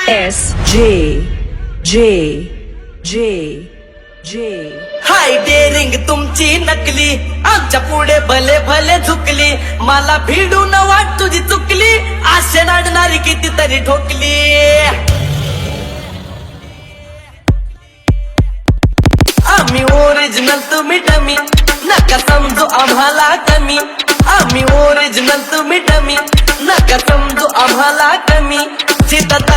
S J J J J हाय daring तुमची नकली आमच्या पुढे भले भले झुकली मला भिडून वाट तुझी चुकली आशे नाडणारी कितीतरी ठोकली आम्ही ओरिजिनल तुम्ही डमी नका समजू आम्हाला कमी आम्ही ओरिजिनल तुम्ही डमी नका समजू आम्हाला कमी चितात